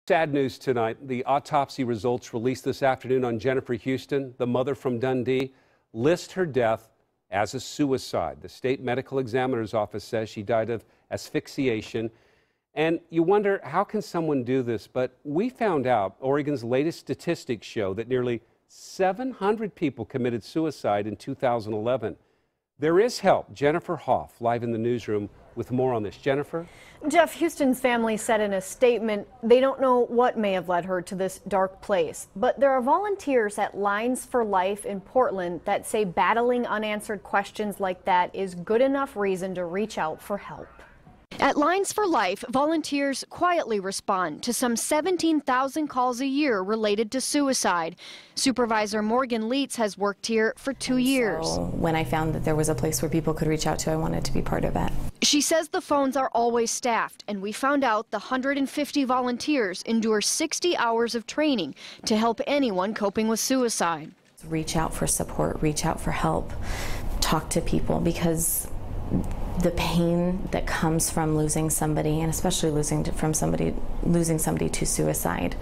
Sad news tonight. The autopsy results released this afternoon on Jennifer Houston, the mother from Dundee, list her death as a suicide. The state medical examiner's office says she died of asphyxiation. And you wonder, how can someone do this? But we found out Oregon's latest statistics show that nearly 700 people committed suicide in 2011. There is help. Jennifer Hoff, live in the newsroom with more on this. Jennifer? Jeff, Houston's family said in a statement they don't know what may have led her to this dark place. But there are volunteers at Lines for Life in Portland that say battling unanswered questions like that is good enough reason to reach out for help. At Lines for Life, volunteers quietly respond to some 17,000 calls a year related to suicide. Supervisor Morgan Leitz has worked here for 2 years. So when I found that there was a place where people could reach out to, I wanted to be part of that. She says the phones are always staffed, and we found out the 150 volunteers endure 60 hours of training to help anyone coping with suicide. Reach out for support, reach out for help, talk to people, because the pain that comes from losing somebody, and especially losing somebody to suicide,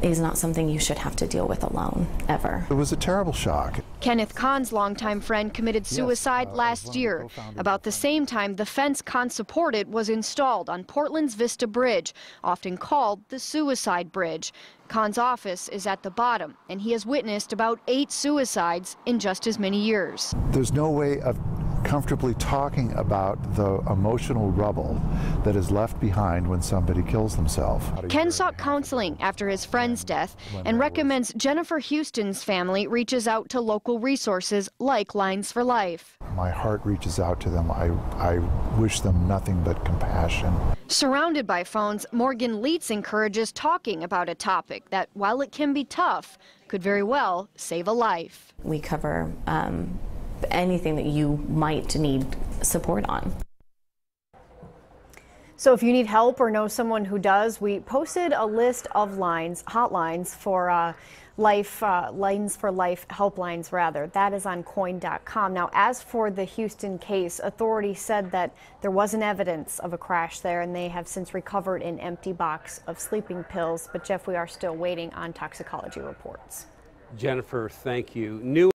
is not something you should have to deal with alone, ever. It was a terrible shock. Kenneth Kahn's longtime friend committed suicide last year. About the same time, the fence Kahn supported was installed on Portland's Vista Bridge, often called the Suicide Bridge. Kahn's office is at the bottom, and he has witnessed about 8 suicides in just as many years. There's no way of comfortably talking about the emotional rubble that is left behind when somebody kills themselves. Ken sought counseling after his friend's death and recommends Jennifer Houston's family reaches out to local resources like Lines for Life. My heart reaches out to them. I wish them nothing but compassion. Surrounded by phones, Morgan Leitz encourages talking about a topic that, while it can be tough, could very well save a life. We cover anything that you might need support on. So if you need help or know someone who does, we posted a list of hotlines for Lines for Life helplines rather. That is on KOIN.com. Now, as for the Houston case, authorities said that there wasn't evidence of a crash there, and they have since recovered an empty box of sleeping pills. But Jeff, we are still waiting on toxicology reports. Jennifer, thank you.